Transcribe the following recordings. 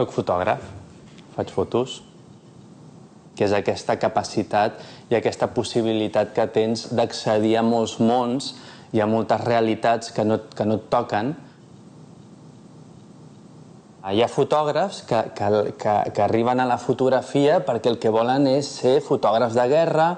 Soc fotògraf, faig fotos, que és aquesta capacitat i aquesta possibilitat que tens d'accedir a molts mons i a moltes realitats que no et toquen. Hi ha fotògrafs que arriben a la fotografia perquè el que volen és ser fotògrafs de guerra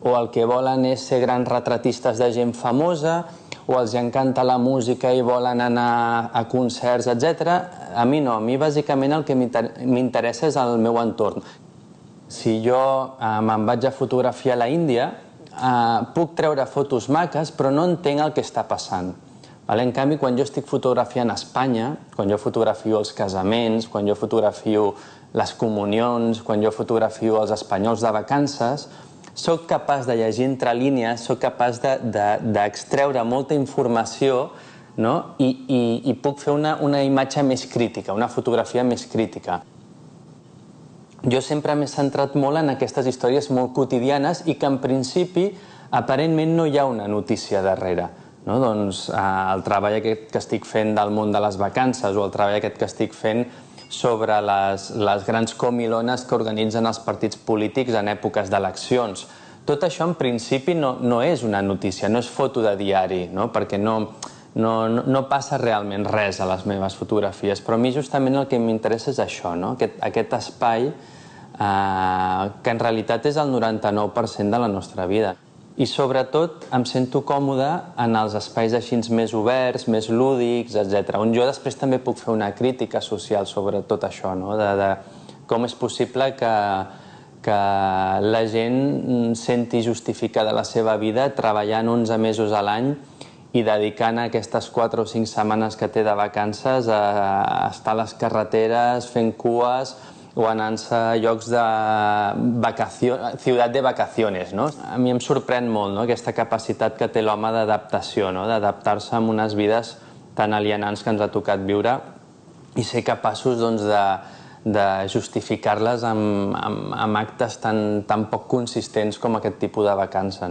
o el que volen és ser grans retratistes de gent famosa o els encanta la música i volen anar a concerts, etc. A mi no, a mi bàsicament el que m'interessa és el meu entorn. Si jo me'n vaig a fotografiar a la Índia, puc treure fotos maques, però no entenc el que està passant. En canvi, quan jo estic fotografiant a Espanya, quan jo fotografio els casaments, quan jo fotografio les comunions, quan jo fotografio els espanyols de vacances, soc capaç de llegir entre línies, soc capaç d'extreure molta informació i puc fer una imatge més crítica, una fotografia més crítica. Jo sempre m'he centrat molt en aquestes històries molt quotidianes i que en principi aparentment no hi ha una notícia darrere. Doncs el treball aquest que estic fent del món de les vacances o el treball aquest que estic fent sobre les grans comilones que organitzen els partits polítics en èpoques d'eleccions. Tot això en principi no és una notícia, no és foto de diari, perquè no passa realment res a les meves fotografies, però a mi justament el que m'interessa és això, aquest espai que en realitat és el 99% de la nostra vida. I sobretot em sento còmode en els espais així més oberts, més lúdics, etc. On jo després també puc fer una crítica social sobre tot això, de com és possible que la gent senti justificada la seva vida treballant 11 mesos a l'any i dedicant aquestes 4 o 5 setmanes que té de vacances a estar a les carreteres fent cues o anant-se a llocs de ciutat de vacaciones. A mi em sorprèn molt aquesta capacitat que té l'home d'adaptació, d'adaptar-se a unes vides tan alienants que ens ha tocat viure i ser capaços de justificar-les amb actes tan poc consistents com aquest tipus de vacança.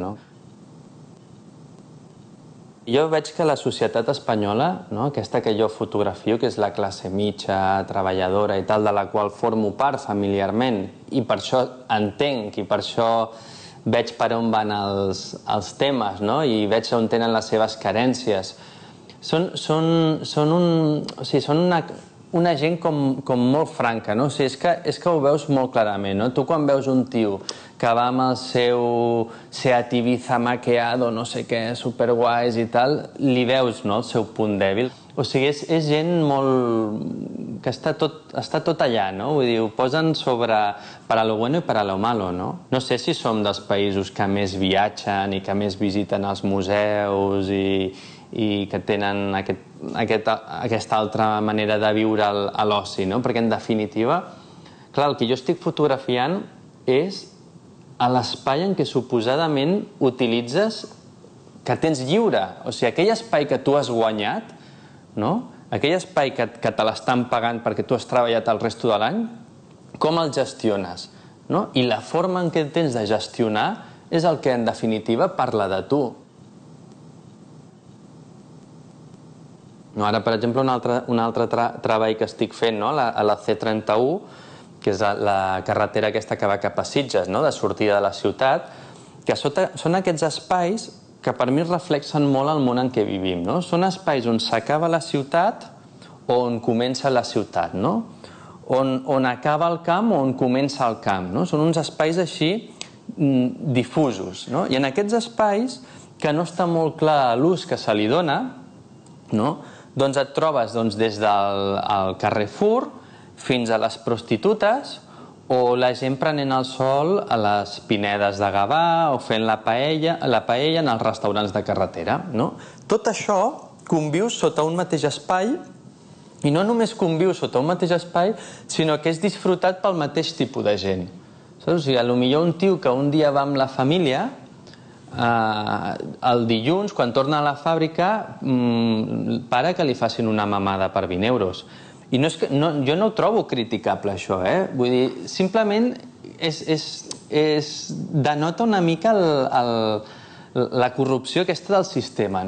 Jo veig que la societat espanyola, aquesta que jo fotografio, que és la classe mitja, treballadora i tal, de la qual formo part familiarment, i per això entenc i per això veig per on van els temes i veig on tenen les seves carències. Són una gent com molt franca, és que ho veus molt clarament. Tu quan veus un tio que va amb el seu Seat Ibiza maqueado, no sé què, superguais i tal, li veus el seu punt dèbil. O sigui, és gent molt... que està tot allà, vull dir, ho posen sobre para lo bueno i para lo malo. No sé si som dels països que més viatgen i que més visiten els museus i que tenen aquesta altra manera de viure a l'oci, perquè en definitiva, clar, el que jo estic fotografiant és a l'espai en què suposadament utilitzes que tens lliure. O sigui, aquell espai que tu has guanyat, aquell espai que te l'estan pagant perquè tu has treballat el resto de l'any, com el gestiones? I la forma en què tens de gestionar és el que en definitiva parla de tu. Ara, per exemple, un altre treball que estic fent a la C31, que és la carretera aquesta que va cap a Sitges, de sortida de la ciutat, que són aquests espais que per mi reflexen molt el món en què vivim. Són espais on s'acaba la ciutat o on comença la ciutat, on acaba el camp o on comença el camp. Són uns espais així difusos. I en aquests espais, que no està molt clar l'ús que se li dona, doncs et trobes des del Carrefour fins a les prostitutes o la gent prenent el sol a les pinedes de Gavà o fent la paella en els restaurants de carretera. Tot això conviu sota un mateix espai i no només conviu sota un mateix espai, sinó que és disfrutat pel mateix tipus de gent. O sigui, potser un tio que un dia va amb la família, el dilluns, quan torna a la fàbrica, para que li facin una mamada per 20 euros. I jo no ho trobo criticable, això. Vull dir, simplement denota una mica la corrupció aquesta del sistema.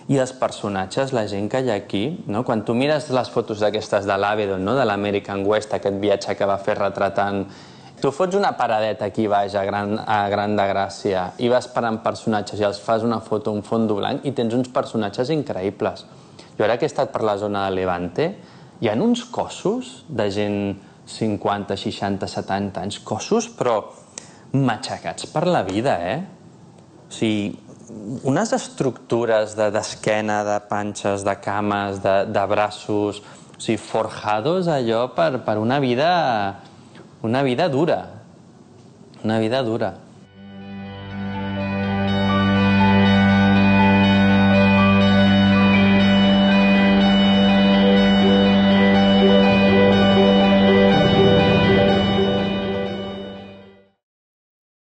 I els personatges, la gent que hi ha aquí, quan tu mires les fotos d'aquestes de l'Avedon, de l'American West, aquest viatge que va fer retratant... Tu fots una paradeta aquí baix, a Gran de Gràcia, i vas parant personatges i els fas una foto, un fons blanc, i tens uns personatges increïbles. Jo ara que he estat per la zona de Levante, hi ha uns cossos de gent 50, 60, 70 anys, cossos però matxacats per la vida, O sigui, unes estructures d'esquena, de panxes, de cames, de braços, o sigui, forjados allò per una vida dura. Una vida dura.